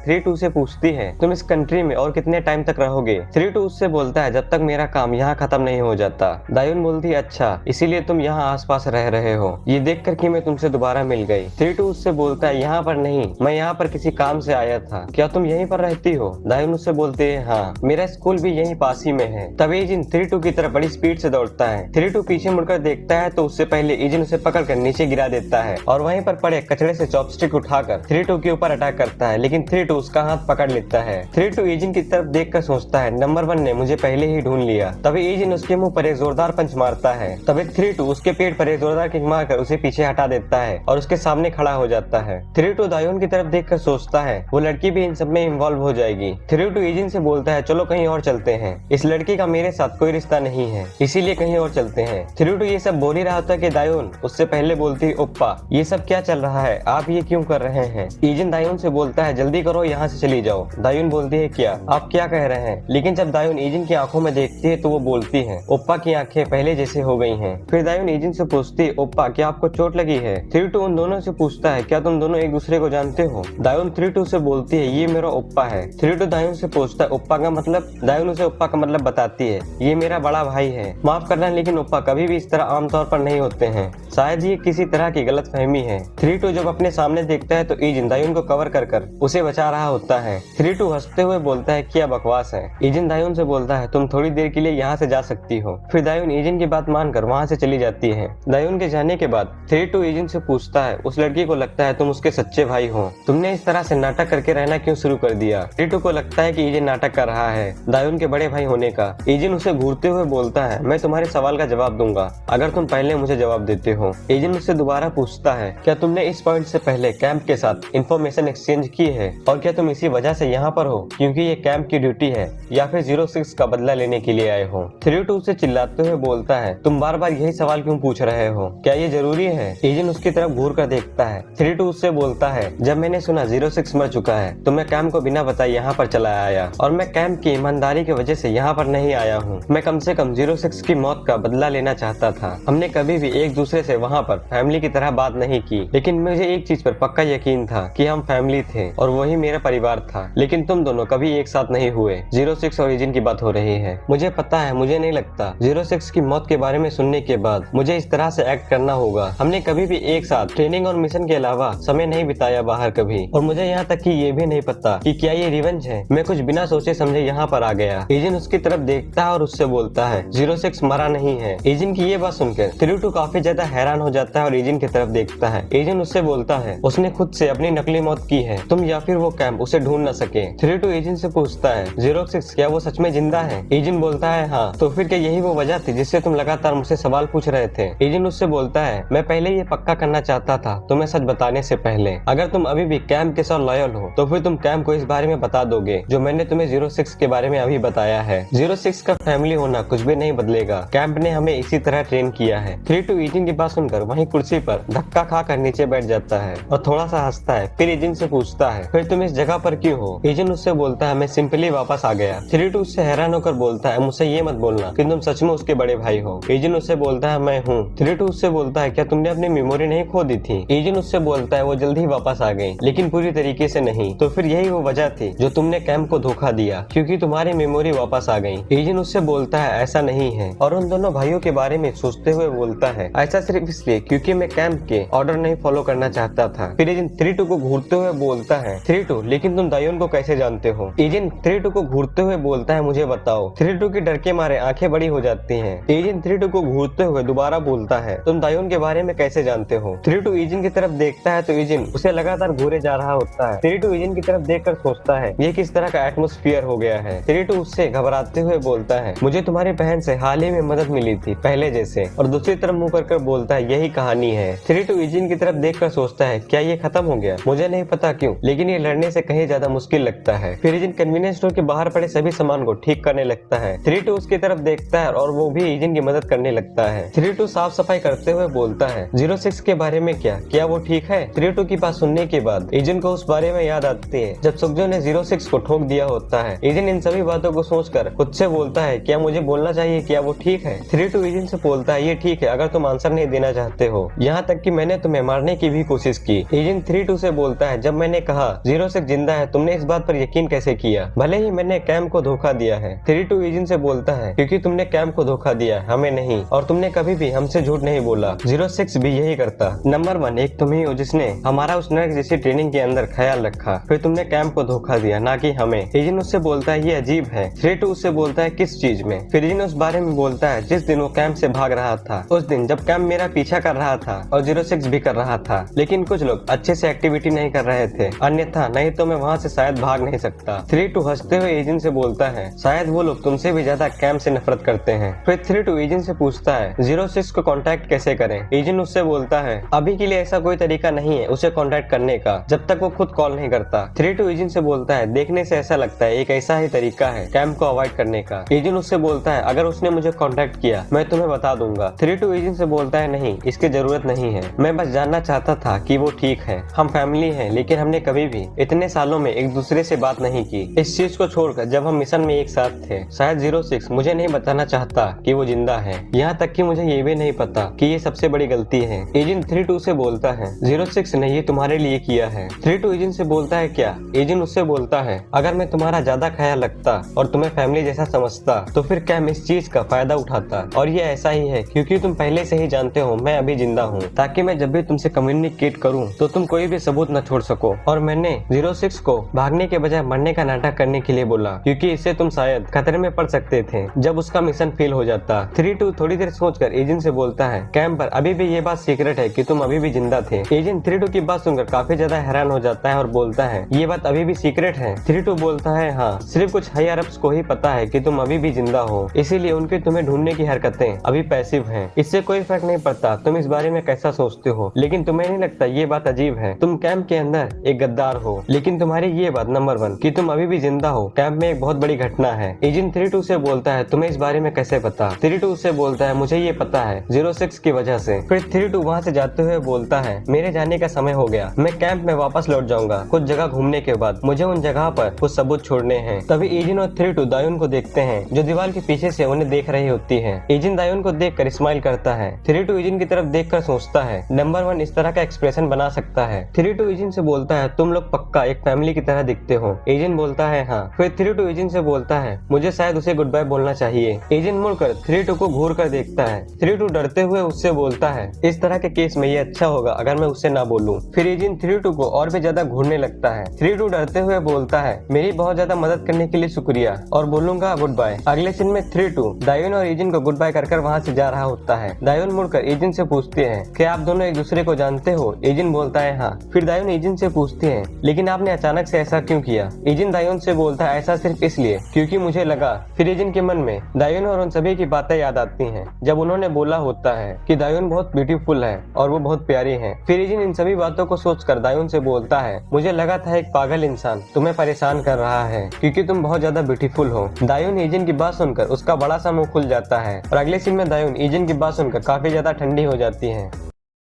Three to से पूछती है तुम इस कंट्री में और कितने टाइम तक रहोगे। थ्री टू उससे बोलता है जब तक मेरा काम यहाँ खत्म नहीं हो जाता। दायुन बोलती है अच्छा इसीलिए तुम यहाँ आसपास रह रहे हो, ये देख कर कि मैं तुमसे दोबारा मिल गई। थ्री टू उससे बोलता है यहाँ पर नहीं, मैं यहाँ पर किसी काम से आया था, क्या तुम यहीं पर रहती हो। दायुन उससे बोलती है हाँ, मेरा स्कूल भी यहीं पास ही में है। तभी इजिन थ्री टू की तरफ बड़ी स्पीड से दौड़ता है। थ्री टू पीछे मुड़कर देखता है तो उससे पहले इजिन उसे पकड़कर नीचे गिरा देता है और वहीं पर पड़े कचड़े से चॉपस्टिक उठाकर थ्री टू के ऊपर अटैक करता है, लेकिन थ्री टू उसका हाथ पकड़ लेता है। थ्री टू इजिन की तरफ देखकर सोचता है नंबर 1 ने मुझे पहले ही ढूंढ लिया। तभी इजिन उसके मुंह पर एक जोरदार पंच मारता है। तभी थ्री टू उसके पेट पर एक जोरदार किक मारकर उसे पीछे हटा देता है और उसके सामने खड़ा हो जाता है। थ्री टू दायुन की तरफ देखकर सोचता है वो लड़की भी इन सब में इन्वॉल्व हो जाएगी। थ्री टू इजिन से बोलता है चलो कहीं और चलते हैं, इस लड़की का मेरे साथ कोई रिश्ता नहीं है, इसीलिए कहीं और चलते हैं। थ्री टू ये सब बोल ही रहा होता है कि दायुन उससे पहले बोलती ओप्पा ये सब क्या चल रहा है, आप ये क्यों कर रहे हैं। इजिन दायुन से बोलता है जल्दी करो यहाँ से चली जाओ। दायुन बोलती है क्या, आप क्या कह रहे हैं। लेकिन जब दायुन इजिन की आंखों में देखती है तो वो बोलती है ओप्पा की आंखें पहले जैसे हो गई हैं। फिर दायुन इजिन से पूछती है ओप्पा क्या आपको चोट लगी है। थ्री टू उन दोनों से पूछता है क्या तुम दोनों एक दूसरे को जानते हो। दायुन थ्री टू से बोलती है ये मेरा ओप्पा है। थ्री टू दायुन से पूछता है ओप्पा का मतलब। दायुन उसे ओप्पा का मतलब बताती है ये मेरा बड़ा भाई है, माफ करना लेकिन ओप्पा कभी भी इस तरह आमतौर पर नहीं होते हैं, शायद ये किसी तरह की गलत फहमी है। थ्री टू जब अपने सामने देखता है तो इजिन दायुन को कवर कर कर उसे बचा रहा होता है। थ्री टू हंसते हुए बोलता है क्या बकवास है। इजिन दायुन से बोलता है तुम थोड़ी देर के लिए यहाँ से जा सकती हो। फिर दायुन इजिन की बात मानकर वहाँ से चली जाती है। दायुन के जाने के बाद थ्री टू इजिन से पूछता है उस लड़की को लगता है तुम उसके सच्चे भाई हो, तुमने इस तरह से नाटक करके रहना क्यों शुरू कर दिया। थ्री टू को लगता है कि इजिन नाटक कर रहा है दायुन के बड़े भाई होने का। इजिन उसे घूरते हुए बोलता है मैं तुम्हारे सवाल का जवाब दूंगा अगर तुम पहले मुझे जवाब देते हो। इजिन उससे दोबारा पूछता है क्या तुमने इस पॉइंट से पहले कैंप के साथ इंफॉर्मेशन एक्सचेंज की है और क्या तुम इसी वजह से यहाँ पर हो क्योंकि ये कैंप की ड्यूटी है या फिर 06 का बदला लेने के लिए आए हो। थ्री टू उसे चिल्लाते हुए बोलता है तुम बार बार यही सवाल क्यों पूछ रहे हो, क्या ये जरूरी है। इजिन उसकी तरफ घूर कर देखता है। थ्री टू उससे बोलता है जब मैंने सुना 06 मर चुका है तो मैं कैंप को बिना बताए यहाँ पर चला आया और मैं कैंप की ईमानदारी की वजह से यहाँ पर नहीं आया हूँ, मैं कम से कम 06 की मौत का बदला लेना चाहता था। हमने कभी भी एक दूसरे से वहाँ पर फैमिली की तरह बात नहीं की, लेकिन मुझे एक चीज पर पक्का यकीन था कि हम फैमिली थे और वही मेरा परिवार था, लेकिन तुम दोनों कभी एक साथ नहीं हुए। 06 और इजिन की बात हो रही है, मुझे पता है, मुझे नहीं लगता 06 की मौत के बारे में सुनने के बाद मुझे इस तरह से एक्ट करना होगा। हमने कभी भी एक साथ ट्रेनिंग और मिशन के अलावा समय नहीं बिताया बाहर कभी, और मुझे यहाँ तक कि ये भी नहीं पता कि क्या ये रिवेंज है। मैं कुछ बिना सोचे समझे यहाँ पर आ गया। इजिन उसकी तरफ देखता है और उससे बोलता है 06 मरा नहीं है। इजिन की ये बात सुनकर थ्री टू काफी ज्यादा हैरान हो जाता है और इजिन की तरफ देखता है। इजिन उससे बोलता है उसने खुद से अपनी नकली मौत की है, तुम या फिर वो कैंप उसे ढूंढ न सके। थ्री टू इजिन से पूछता है 06 क्या वो सच में जिंदा है। इजिन बोलता है हाँ, तो फिर क्या यही वो वजह थी जिससे तुम लगातार मुझसे सवाल पूछ रहे थे। इजिन उससे बोलता है मैं पहले ये पक्का करना चाहता था तुम्हें सच बताने से पहले, अगर तुम अभी भी कैंप के साथ लॉयल हो तो फिर तुम कैंप को इस बारे में बता दोगे जो मैंने तुम्हें 06 के बारे में अभी बताया है। 06 का फैमिली होना कुछ भी नहीं बदलेगा, कैंप ने हमें इसी तरह ट्रेन किया है। थ्री टू इजिन की बात सुनकर वहीं कुर्सी पर धक्का खाकर नीचे बैठ जाता है और थोड़ा सा हंसता है। फिर इजिन से पूछता है फिर तुम इस जगह पर क्यों हो। इजिन उससे बोलता है मैं सिंपली वापस आ गया। थ्री टू उससे हैरान होकर बोलता है मुझसे ये मत बोलना कि तुम सच में उसके बड़े भाई हो। इजिन उससे बोलता है मैं हूँ। थ्री टू उससे बोलता है क्या तुमने अपनी मेमोरी नहीं खो दी थी। इजिन उससे बोलता है वो जल्दी ही वापस आ गई, लेकिन पूरी तरीके से नहीं, तो फिर यही वो वजह थी जो तुमने कैंप को धोखा दिया, क्योंकि तुम्हारी मेमोरी वापस आ गई। इजिन उससे बोलता है ऐसा नहीं है, और उन दोनों भाइयों के बारे में सोचते हुए बोलता है ऐसा सिर्फ इसलिए क्योंकि मैं कैंप के ऑर्डर नहीं फॉलो करना चाहता था। फिर इजिन थ्री टू को घूरते हुए बोलता है थ्री टू लेकिन तुम दायुन को कैसे जानते हो। इजिन थ्री टू को घूरते हुए बोलता है मुझे बताओ। थ्री टू की डर के मारे आंखें बड़ी हो जाती हैं। इजिन थ्री टू को घूरते हुए दोबारा बोलता है तुम दायुन के बारे में कैसे जानते हो। थ्री टू इजिन की तरफ देखता है तो इजिन उसे लगातार घूरे जा रहा होता है। थ्री टू इजिन की तरफ देखकर सोचता है ये किस तरह का एटमोस्फियर हो गया है। थ्री टू उससे घबराते हुए बोलता है मुझे तुम्हारी बहन से हाल ही में मदद मिली थी पहले जैसे, और दूसरी तरफ मुंह कर बोलता है यही कहानी है। थ्री टू इजिन की तरफ देखकर सोचता है क्या ये खत्म हो गया, मुझे नहीं पता क्यों, लेकिन ये लड़ने से कहीं ज्यादा मुश्किल लगता है। फिर इजिन कन्वीनियंस स्टोर के बाहर पड़े सभी सामान को ठीक करने लगता है। थ्री टू उसकी तरफ देखता है और वो भी इजिन की मदद करने लगता है। थ्री टू साफ सफाई करते हुए बोलता है 06 के बारे में क्या वो ठीक है। थ्री टू की बात सुनने के बाद इजिन को उस बारे में याद आती है जब सुखजो ने 06 को ठोक दिया होता है। इजिन इन सभी बातों को सोचकर खुद से बोलता है क्या मुझे बोलना चाहिए, क्या वो ठीक है। थ्री टू इजिन से बोलता है ये ठीक है अगर तुम आंसर नहीं देना चाहते हो, यहाँ तक कि मैंने तुम्हें मारने की भी कोशिश की। इजिन थ्री टू से बोलता है जब मैंने कहा 06 जिंदा है, तुमने इस बात पर यकीन कैसे किया? भले ही मैंने कैम को धोखा दिया है। 32 एजेंट से बोलता है क्योंकि तुमने कैम को धोखा दिया, हमें नहीं, और तुमने कभी भी हमसे झूठ नहीं बोला। 06 भी यही करता। नंबर 1 एक तुम ही हो जिसने हमारा उस नर्क जैसी ट्रेनिंग के अंदर ख्याल रखा, फिर तुमने कैम को धोखा दिया, ना कि हमें। एजेंट उससे बोलता है ये अजीब है। 32 उससे बोलता है किस चीज में? फिर एजेंट उस बारे में बोलता है जिस दिन वो कैम से भाग रहा था, उस दिन जब कैम मेरा पीछा कर रहा था और 06 भी कर रहा था, लेकिन कुछ लोग अच्छे से एक्टिविटी नहीं कर रहे थे, अन्यथा नहीं तो मैं वहाँ से शायद भाग नहीं सकता। 32 हंसते हुए एजेंट से बोलता है शायद वो लोग तुमसे भी ज्यादा कैम से नफरत करते हैं। फिर 32 एजेंट से पूछता है 06 को कांटेक्ट कैसे करें? एजेंट उससे बोलता है अभी के लिए ऐसा कोई तरीका नहीं है उसे कांटेक्ट करने का जब तक वो खुद कॉल नहीं करता। 32 एजेंट से बोलता है देखने से ऐसा लगता है एक ऐसा ही तरीका है कैम को अवॉइड करने का। एजेंट उससे बोलता है अगर उसने मुझे कांटेक्ट किया मैं तुम्हें बता दूंगा। 32 एजेंट से बोलता है नहीं, इसकी जरूरत नहीं है, मैं बस जानना चाहता था कि वो ठीक है। हम फैमिली हैं, लेकिन हमने कभी भी इतने सालों में एक दूसरे से बात नहीं की, इस चीज को छोड़कर जब हम मिशन में एक साथ थे। शायद 06 मुझे नहीं बताना चाहता कि वो जिंदा है, यहाँ तक कि मुझे ये भी नहीं पता कि ये सबसे बड़ी गलती है। एजेंट 32 से बोलता है 06 ने ये तुम्हारे लिए किया है। 32 एजेंट से बोलता है क्या? एजेंट उससे बोलता है अगर मैं तुम्हारा ज्यादा ख्याल रखता और तुम्हें फैमिली जैसा समझता तो फिर क्या मैं इस चीज का फायदा उठाता? और ये ऐसा ही है क्योंकि तुम पहले से ही जानते हो मैं अभी जिंदा हूँ, ताकि मैं जब भी तुमसे कम्युनिकेट करूँ तो तुम कोई भी सबूत न छोड़ सको। और मैंने 06 को भागने के बजाय मरने का नाटक करने के लिए बोला क्योंकि इससे तुम शायद खतरे में पड़ सकते थे जब उसका मिशन फेल हो जाता। 32 थोड़ी देर सोचकर एजेंट से बोलता है कैंप पर अभी भी ये बात सीक्रेट है कि तुम अभी भी जिंदा थे। एजेंट 32 की बात सुनकर काफी ज्यादा हैरान हो जाता है और बोलता है ये बात अभी भी सीक्रेट है? 32 बोलता है हाँ, सिर्फ कुछ हायर अप्स को ही पता है कि तुम अभी भी जिंदा हो, इसीलिए उनकी तुम्हें ढूंढने की हरकतें अभी पैसिव हैं। इससे कोई फर्क नहीं पड़ता तुम इस बारे में कैसा सोचते हो, लेकिन तुम्हें नहीं लगता ये बात अजीब है? तुम कैंप के अंदर एक गद्दार हो, लेकिन तुम्हारी ये बात नंबर 1 कि तुम अभी भी जिंदा हो कैंप में एक बहुत बड़ी घटना है। एजेंट 32 से बोलता है तुम्हें इस बारे में कैसे पता? 32 से बोलता है मुझे ये पता है 06 की वजह से। फिर 32 वहाँ से जाते हुए बोलता है मेरे जाने का समय हो गया, मैं कैंप में वापस लौट जाऊंगा। कुछ जगह घूमने के बाद मुझे उन जगह पर कुछ सबूत छोड़ने हैं। तभी एजेंट और 32 दायून को देखते हैं जो दीवार के पीछे से उन्हें देख रही होती है। एजेंट दायून को देखकर स्माइल करता है। 32 एजेंट की तरफ देखकर सोचता है नंबर 1 इस तरह का एक्सप्रेशन बना सकता है। 32 एजेंट से बोलता है तुम लोग पक्का एक फैमिली की तरह दिखते हो। एजेंट बोलता है हाँ। फिर 32 एजेंट से बोलता है मुझे शायद उसे गुड बाय बोलना चाहिए। एजेंट मुड़कर 32 को घूर कर देखता है। 32 डरते हुए उससे बोलता है इस तरह के केस में ये अच्छा होगा अगर मैं उससे ना बोलूं। फिर एजेंट 32 को और भी ज्यादा घूरने लगता है। 32 डरते हुए बोलता है मेरी बहुत ज्यादा मदद करने के लिए शुक्रिया और बोलूंगा गुड बाय। अगले सीन में 32 दायून और एजेंट को गुड बाय कर वहाँ से जा रहा होता है। दायून मुड़कर एजेंट से पूछते हैं कि आप दोनों एक दूसरे को जानते हो? एजेंट बोलता है हाँ। फिर दायून एजेंट से पूछते हैं लेकिन आपने अचानक से ऐसा क्यों किया? एजेंट दायून से बोलता है ऐसा सिर्फ इसलिए क्योंकि मुझे लगा। फिर एजेंट के मन में दायून और उन सभी की बातें याद आती हैं जब उन्होंने बोला होता है कि दायून बहुत ब्यूटीफुल है और वो बहुत प्यारी है। फिर एजेंट इन सभी बातों को सोचकर दायून से बोलता है मुझे लगा था एक पागल इंसान तुम्हें परेशान कर रहा है क्योंकि तुम बहुत ज्यादा ब्यूटीफुल हो। दायून एजेंट की बात सुनकर उसका बड़ा सा मुंह खुल जाता है और अगले सीन में दायून एजेंट की बात सुनकर काफी ज्यादा ठंडी हो जाती है।